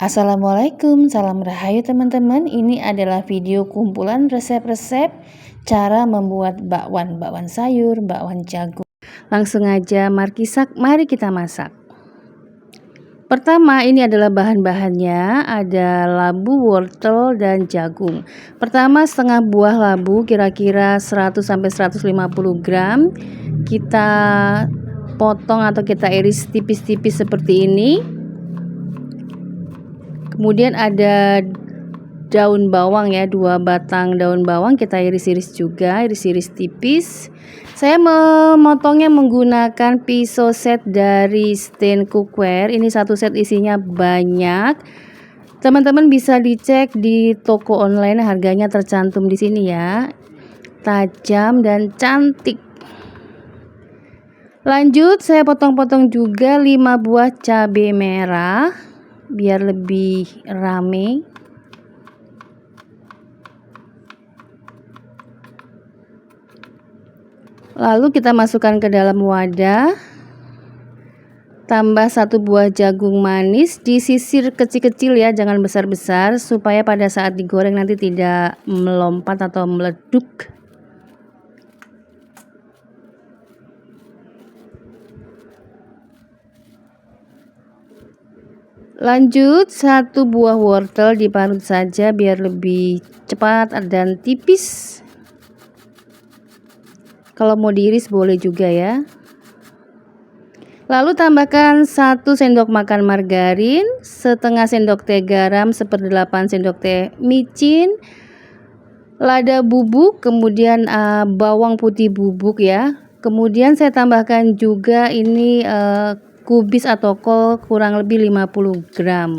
Assalamualaikum, salam rahayu teman-teman. Ini adalah video kumpulan resep-resep cara membuat bakwan sayur, bakwan jagung. Langsung aja mari kita masak. Pertama, ini adalah bahan-bahannya, ada labu, wortel, dan jagung. Pertama, setengah buah labu, kira-kira 100-150 gram. Kita potong atau kita iris tipis-tipis seperti ini. Kemudian ada daun bawang ya, 2 batang daun bawang kita iris-iris juga, iris-iris tipis. Saya memotongnya menggunakan pisau set dari Stain Cookware. Ini satu set isinya banyak. Teman-teman bisa dicek di toko online, harganya tercantum di sini ya. Tajam dan cantik. Lanjut, saya potong-potong juga 5 buah cabai merah biar lebih rame. Lalu kita masukkan ke dalam wadah. Tambah 1 buah jagung manis, disisir kecil-kecil ya, jangan besar-besar supaya pada saat digoreng nanti tidak melompat atau meleduk. Lanjut, 1 buah wortel diparut saja biar lebih cepat dan tipis. Kalau mau diiris boleh juga ya. Lalu tambahkan 1 sendok makan margarin, setengah sendok teh garam, 1/8 sendok teh micin, lada bubuk, kemudian bawang putih bubuk ya. Kemudian saya tambahkan juga ini kubis atau kol kurang lebih 50 gram.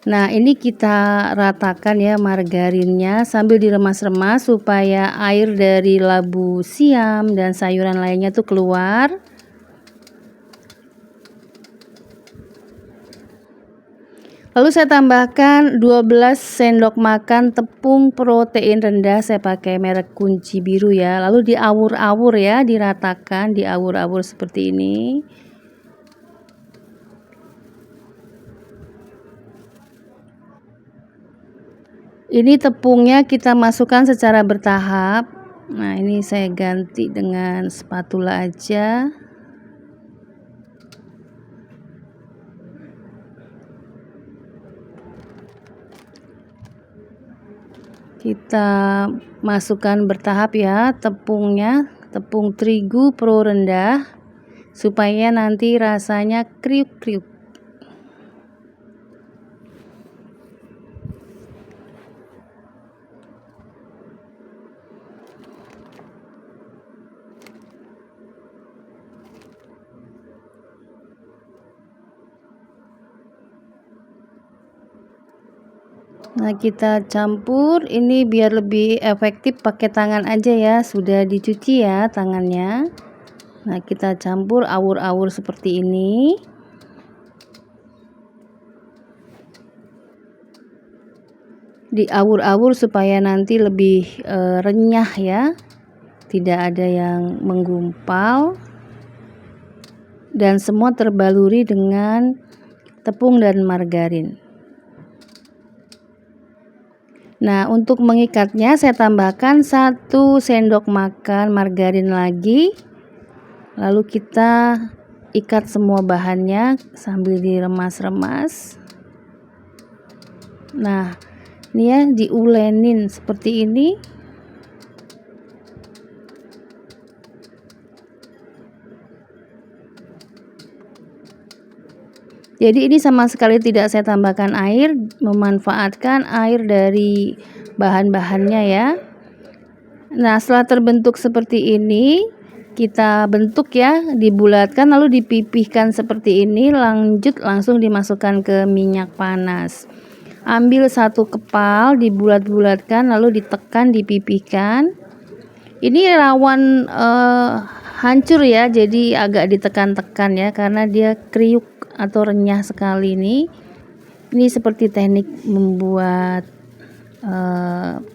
Nah, ini kita ratakan ya margarinnya sambil diremas-remas supaya air dari labu siam dan sayuran lainnya tuh keluar. Lalu saya tambahkan 12 sendok makan tepung protein rendah, saya pakai merek Kunci Biru ya. Lalu diawur-awur ya, diratakan, diawur-awur seperti ini. Ini tepungnya kita masukkan secara bertahap. Nah, ini saya ganti dengan spatula aja. Kita masukkan bertahap ya tepungnya, tepung terigu pro rendah supaya nanti rasanya kriuk-kriuk. Nah, kita campur ini biar lebih efektif pakai tangan aja ya, sudah dicuci ya tangannya. Nah, kita campur awur-awur seperti ini. Diawur-awur supaya nanti lebih renyah ya, tidak ada yang menggumpal dan semua terbaluri dengan tepung dan margarin. Nah, untuk mengikatnya saya tambahkan 1 sendok makan margarin lagi. Lalu kita ikat semua bahannya sambil diremas-remas. Nah, ini ya diulenin seperti ini. Jadi ini sama sekali tidak saya tambahkan air, memanfaatkan air dari bahan-bahannya ya. Nah, setelah terbentuk seperti ini, kita bentuk ya, dibulatkan lalu dipipihkan seperti ini, lanjut langsung dimasukkan ke minyak panas. Ambil 1 kepal, dibulat-bulatkan lalu ditekan, dipipihkan. Ini rawan hancur ya, jadi agak ditekan-tekan ya karena dia kriuk atau renyah sekali ini. Ini seperti teknik membuat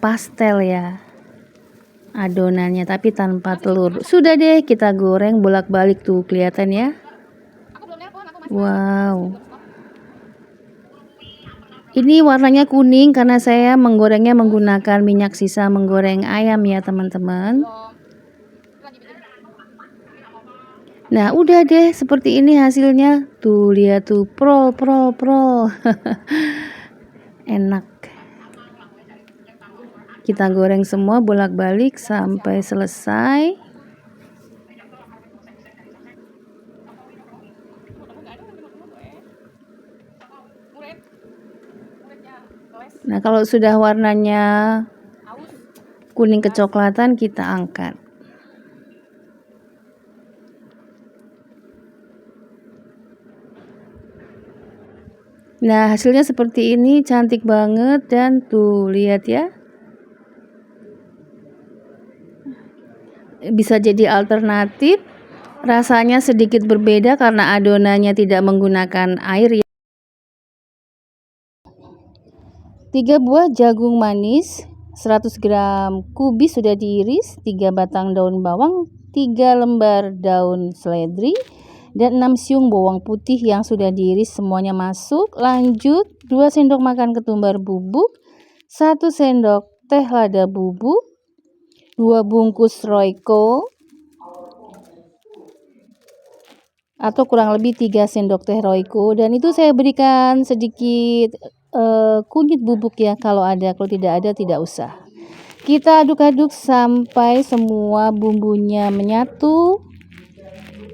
pastel ya adonannya, tapi tanpa telur. Sudah deh, kita goreng bolak-balik tuh, kelihatan ya. Wow. Ini warnanya kuning karena saya menggorengnya menggunakan minyak sisa menggoreng ayam ya teman-teman. Nah udah deh seperti ini hasilnya. Tuh lihat tuh, prol. Enak. Kita goreng semua bolak-balik sampai selesai. Nah kalau sudah warnanya kuning kecoklatan kita angkat. Nah hasilnya seperti ini, cantik banget. Dan tuh lihat ya, bisa jadi alternatif. Rasanya sedikit berbeda karena adonannya tidak menggunakan air ya. 3 buah jagung manis, 100 gram kubis sudah diiris, 3 batang daun bawang, 3 lembar daun seledri, dan 6 siung bawang putih yang sudah diiris semuanya masuk. Lanjut 2 sendok makan ketumbar bubuk, 1 sendok teh lada bubuk, 2 bungkus Royco atau kurang lebih 3 sendok teh Royco, dan itu saya berikan sedikit kunyit bubuk ya kalau ada, kalau tidak ada tidak usah. Kita aduk-aduk sampai semua bumbunya menyatu.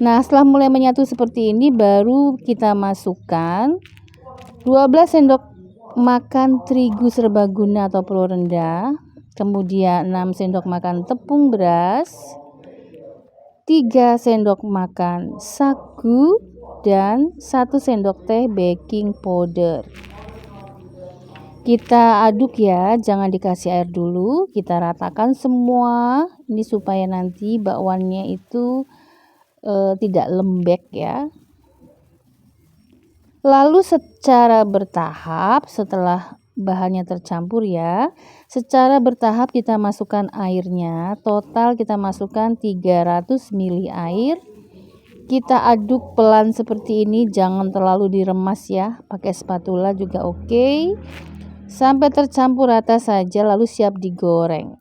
Nah setelah mulai menyatu seperti ini baru kita masukkan 12 sendok makan terigu serbaguna atau pro rendah, kemudian 6 sendok makan tepung beras, 3 sendok makan sagu, dan 1 sendok teh baking powder. Kita aduk ya, jangan dikasih air dulu, kita ratakan semua ini supaya nanti bakwannya itu tidak lembek ya. Lalu secara bertahap setelah bahannya tercampur ya, secara bertahap kita masukkan airnya. Total kita masukkan 300 ml air. Kita aduk pelan seperti ini, jangan terlalu diremas ya, pakai spatula juga oke. Sampai tercampur rata saja, lalu siap digoreng.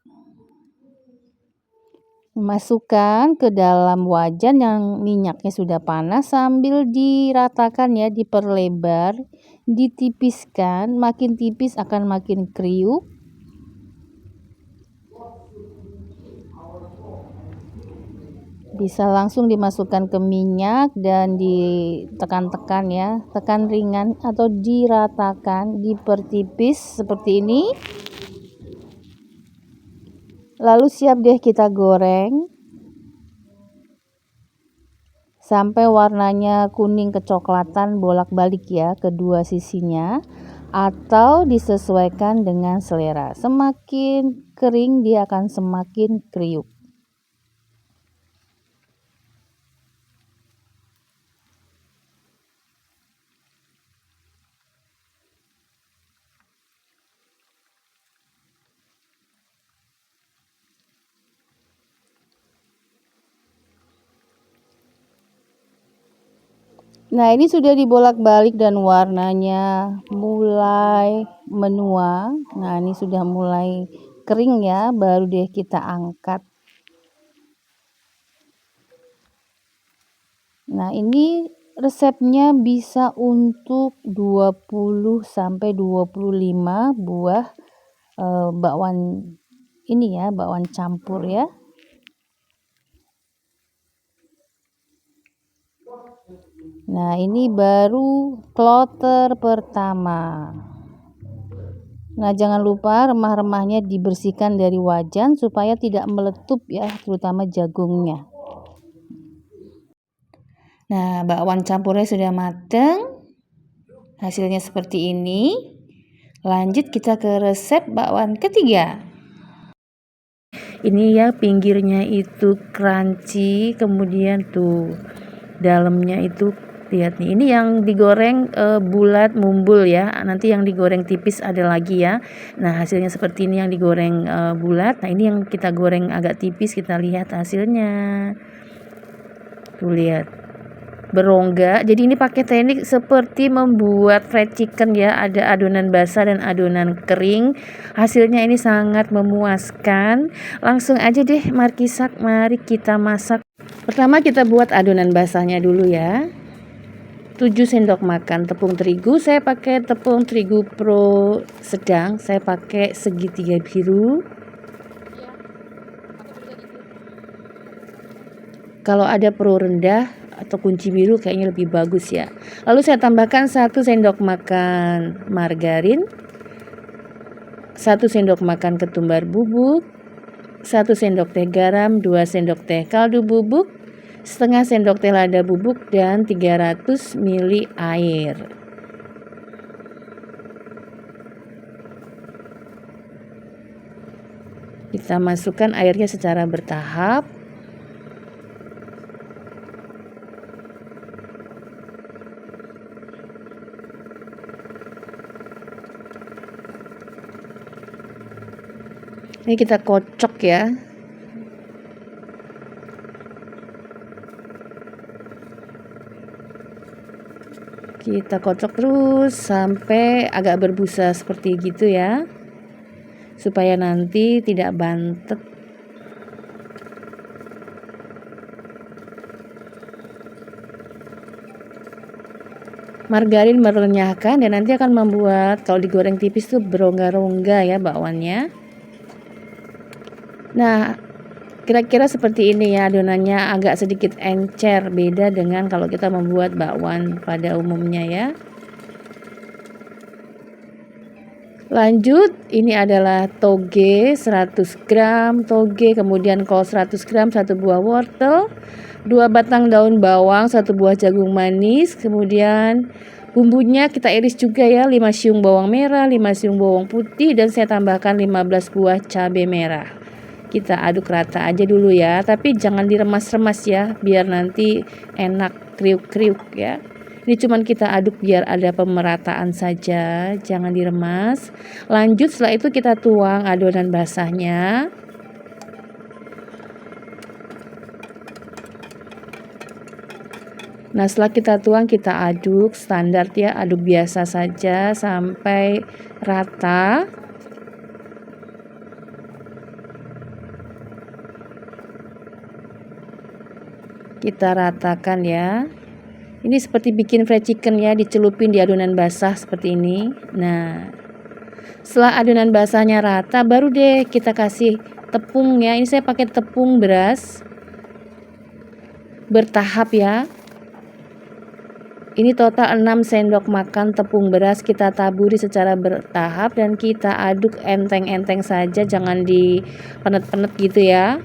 Masukkan ke dalam wajan yang minyaknya sudah panas sambil diratakan ya, diperlebar, ditipiskan, makin tipis akan makin kriuk. Bisa langsung dimasukkan ke minyak dan ditekan-tekan ya, tekan ringan atau diratakan, dipertipis seperti ini. Lalu siap deh kita goreng sampai warnanya kuning kecoklatan bolak-balik ya kedua sisinya, atau disesuaikan dengan selera. Semakin kering dia akan semakin kriuk. Nah ini sudah dibolak-balik dan warnanya mulai menua. Nah ini sudah mulai kering ya, baru deh kita angkat. Nah ini resepnya bisa untuk 20 sampai 25 buah bakwan ini ya, bakwan campur ya. Nah ini baru kloter pertama. Nah jangan lupa remah-remahnya dibersihkan dari wajan supaya tidak meletup ya, terutama jagungnya. Nah bakwan campurnya sudah mateng, hasilnya seperti ini. Lanjut kita ke resep bakwan ketiga. Ini ya pinggirnya itu crunchy, kemudian tuh dalamnya itu lihat nih, ini yang digoreng bulat mumbul ya, nanti yang digoreng tipis ada lagi ya. Nah hasilnya seperti ini yang digoreng bulat. Nah ini yang kita goreng agak tipis, kita lihat hasilnya tuh, lihat berongga. Jadi ini pakai teknik seperti membuat fried chicken ya, ada adonan basah dan adonan kering. Hasilnya ini sangat memuaskan. Langsung aja deh Markisak, mari kita masak. Pertama kita buat adonan basahnya dulu ya. 7 sendok makan tepung terigu, saya pakai tepung terigu pro sedang, saya pakai segitiga biru. Kalau ada pro rendah atau kunci biru kayaknya lebih bagus ya. Lalu saya tambahkan 1 sendok makan margarin, 1 sendok makan ketumbar bubuk, 1 sendok teh garam, 2 sendok teh kaldu bubuk, setengah sendok teh lada bubuk, dan 300 ml air. Kita masukkan airnya secara bertahap. Ini kita kocok ya. Kita kocok terus sampai agak berbusa seperti gitu ya, supaya nanti tidak bantet. Margarin merenyahkan dan nanti akan membuat kalau digoreng tipis tuh berongga-rongga ya bakwannya. Nah, kira-kira seperti ini ya adonannya, agak sedikit encer, beda dengan kalau kita membuat bakwan pada umumnya ya. Lanjut, ini adalah toge 100 gram toge, kemudian kol 100 gram, 1 buah wortel, 2 batang daun bawang, 1 buah jagung manis, kemudian bumbunya kita iris juga ya, 5 siung bawang merah, 5 siung bawang putih, dan saya tambahkan 15 buah cabai merah. Kita aduk rata aja dulu ya, tapi jangan diremas-remas ya, biar nanti enak kriuk-kriuk ya. Ini cuman kita aduk biar ada pemerataan saja, jangan diremas. Lanjut setelah itu kita tuang adonan basahnya. Nah, setelah kita tuang kita aduk standar ya, aduk biasa saja sampai rata. Kita ratakan ya. Ini seperti bikin fried chicken ya, dicelupin di adonan basah seperti ini. Nah, setelah adonan basahnya rata baru deh kita kasih tepung ya. Ini saya pakai tepung beras bertahap ya. Ini total 6 sendok makan tepung beras, kita taburi secara bertahap dan kita aduk enteng-enteng saja, jangan dipenet-penet gitu ya.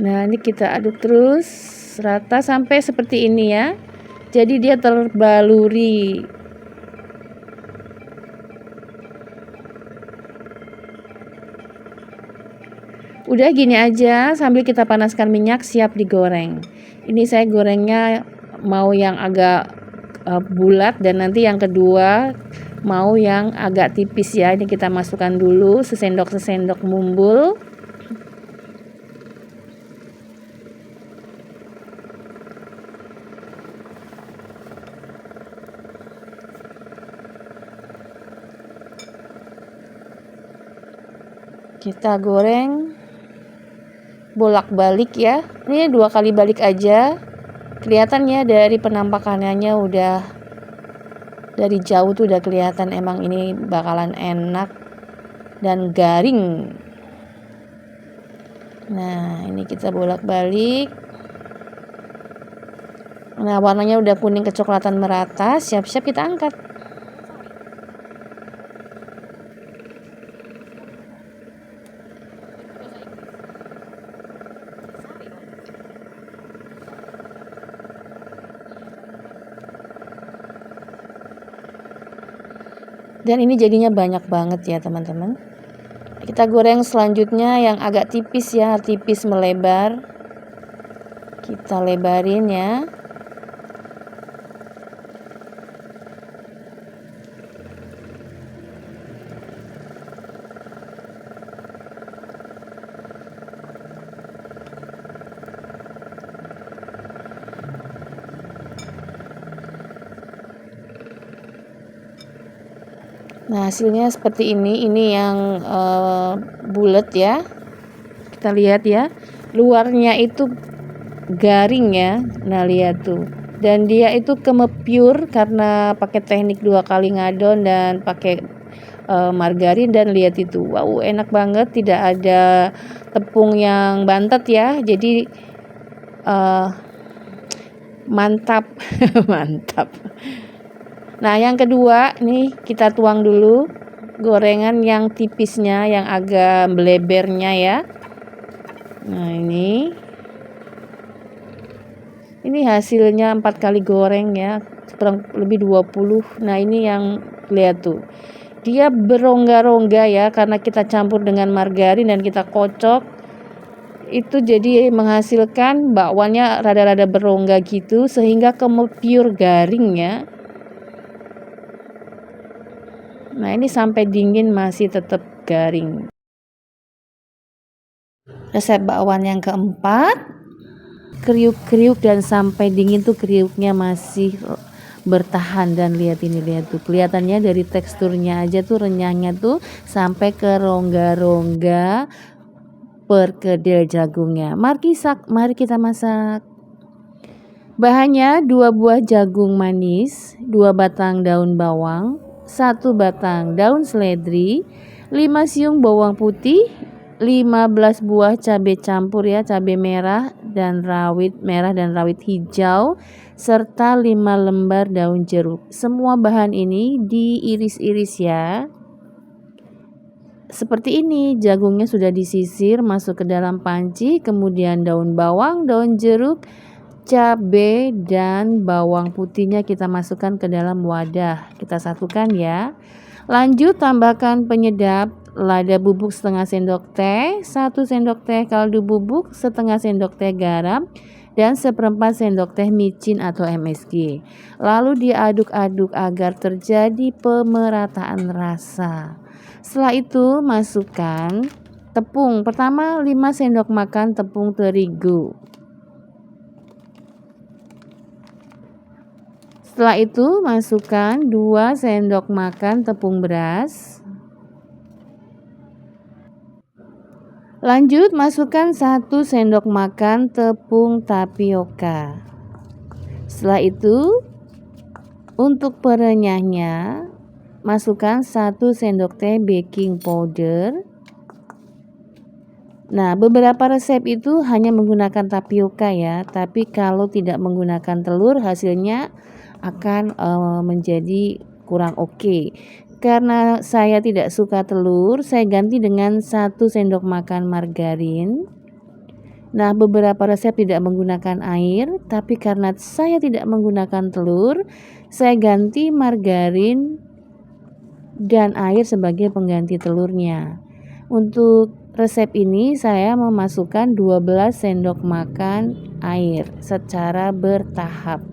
Nah, ini kita aduk terus rata sampai seperti ini ya. Jadi dia terbaluri. Udah gini aja sambil kita panaskan minyak, siap digoreng. Ini saya gorengnya mau yang agak bulat, dan nanti yang kedua mau yang agak tipis ya. Ini kita masukkan dulu sesendok-sesendok mumbul. Kita goreng bolak-balik ya. Ini 2 kali balik aja. Kelihatannya dari penampakannya udah dari jauh tuh udah kelihatan emang ini bakalan enak dan garing. Nah, ini kita bolak-balik. Nah, warnanya udah kuning kecoklatan merata, siap-siap kita angkat. Dan ini jadinya banyak banget ya teman-teman. Kita goreng selanjutnya yang agak tipis ya, tipis melebar. Kita lebarin ya. Nah, hasilnya seperti ini yang bulat ya. Kita lihat ya, luarnya itu garing ya. Nah, lihat tuh. Dan dia itu kemepure karena pakai teknik 2 kali ngadon dan pakai margarin, dan lihat itu. Wow, enak banget, tidak ada tepung yang bantet ya. Jadi mantap. Mantap. Nah, yang kedua nih kita tuang dulu gorengan yang tipisnya, yang agak melebernya ya. Nah, ini hasilnya 4 kali goreng ya, kurang lebih 20. Nah, ini yang lihat tuh. Dia berongga-rongga ya, karena kita campur dengan margarin dan kita kocok. Itu jadi menghasilkan bakwannya rada-rada berongga gitu, sehingga pure garing ya. Nah, ini sampai dingin masih tetap garing. Resep bakwan yang keempat, kriuk-kriuk dan sampai dingin tuh kriuknya masih bertahan. Dan lihat tuh, kelihatannya dari teksturnya aja tuh renyahnya tuh sampai ke rongga-rongga perkedel jagungnya. Mari kita masak. Bahannya 2 buah jagung manis, 2 batang daun bawang, 1 batang daun seledri, 5 siung bawang putih, 15 buah cabai campur ya, cabai merah dan rawit merah dan rawit hijau, serta 5 lembar daun jeruk. Semua bahan ini diiris-iris ya. Seperti ini, jagungnya sudah disisir masuk ke dalam panci, kemudian daun bawang, daun jeruk, cabai dan bawang putihnya kita masukkan ke dalam wadah. Kita satukan ya. Lanjut tambahkan penyedap, lada bubuk setengah sendok teh, 1 sendok teh kaldu bubuk, setengah sendok teh garam, dan 1/4 sendok teh micin atau MSG. Lalu diaduk-aduk agar terjadi pemerataan rasa. Setelah itu masukkan tepung. Pertama 5 sendok makan tepung terigu. Setelah itu masukkan 2 sendok makan tepung beras. Lanjut masukkan 1 sendok makan tepung tapioka. Setelah itu untuk perenyahnya masukkan 1 sendok teh baking powder. Nah, beberapa resep itu hanya menggunakan tapioka ya, tapi kalau tidak menggunakan telur hasilnya akan menjadi kurang oke. Karena saya tidak suka telur, saya ganti dengan 1 sendok makan margarin. Nah, beberapa resep tidak menggunakan air, tapi karena saya tidak menggunakan telur, saya ganti margarin dan air sebagai pengganti telurnya. Untuk resep ini saya memasukkan 12 sendok makan air secara bertahap.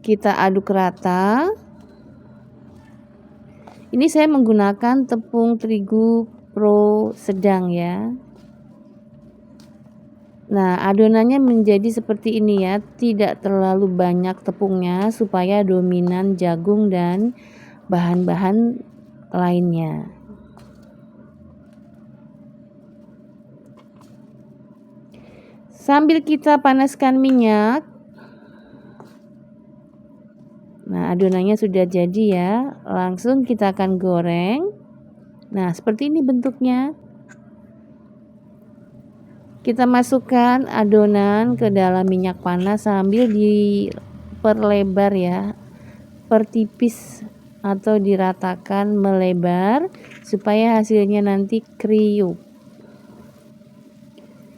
Kita aduk rata. Ini saya menggunakan tepung terigu pro sedang ya. Nah, adonannya menjadi seperti ini ya, tidak terlalu banyak tepungnya supaya dominan jagung dan bahan-bahan lainnya. Sambil kita panaskan minyak. Nah, adonannya sudah jadi ya, langsung kita akan goreng. Nah, seperti ini bentuknya. Kita masukkan adonan ke dalam minyak panas sambil diperlebar ya, pertipis atau diratakan melebar supaya hasilnya nanti kriuk.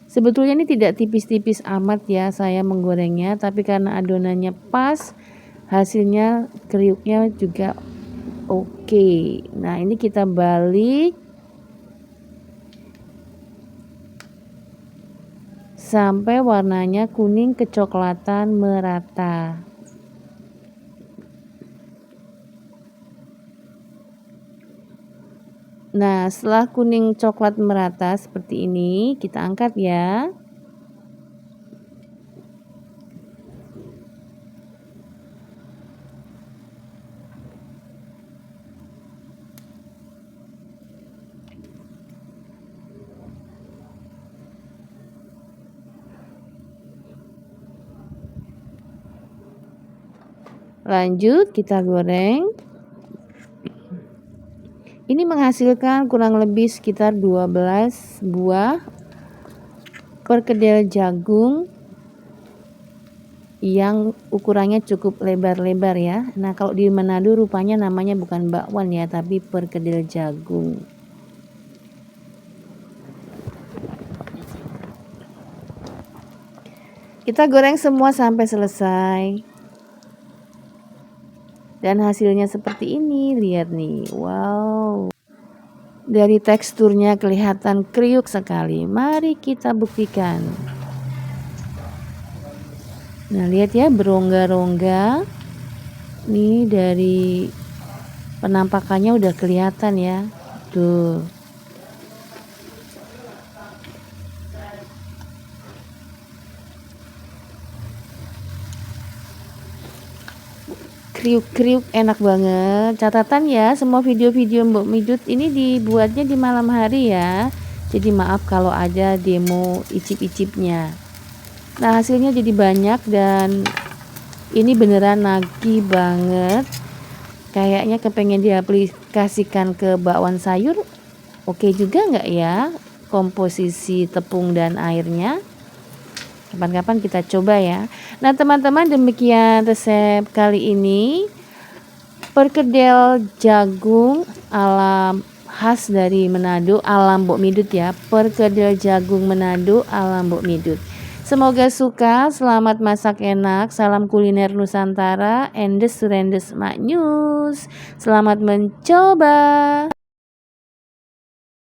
Sebetulnya ini tidak tipis-tipis amat ya saya menggorengnya, tapi karena adonannya pas, hasilnya kriuknya juga oke. Nah, ini kita balik sampai warnanya kuning kecoklatan merata. Nah, setelah kuning coklat merata seperti ini, kita angkat ya. Lanjut kita goreng. Ini menghasilkan kurang lebih sekitar 12 buah perkedel jagung yang ukurannya cukup lebar-lebar ya. Nah, kalau di Manado rupanya namanya bukan bakwan ya, tapi perkedel jagung. Kita goreng semua sampai selesai. Dan hasilnya seperti ini, lihat nih. Wow. Dari teksturnya kelihatan kriuk sekali. Mari kita buktikan. Nah, lihat ya, berongga-rongga. Nih dari penampakannya udah kelihatan ya. Tuh. Kriuk-kriuk enak banget. Catatan ya, semua video-video Mbok Midut ini dibuatnya di malam hari ya. Jadi maaf kalau ada demo icip-icipnya. Nah, hasilnya jadi banyak dan ini beneran nagih banget. Kayaknya kepengen diaplikasikan ke bakwan sayur. Oke juga nggak ya komposisi tepung dan airnya? Kapan-kapan kita coba ya. Nah, teman-teman, demikian resep kali ini. Perkedel jagung ala khas dari Manado, ala Mbok Midut ya. Perkedel jagung Manado ala Mbok Midut. Semoga suka, selamat masak enak, salam kuliner Nusantara, endes surendes mak news. Selamat mencoba.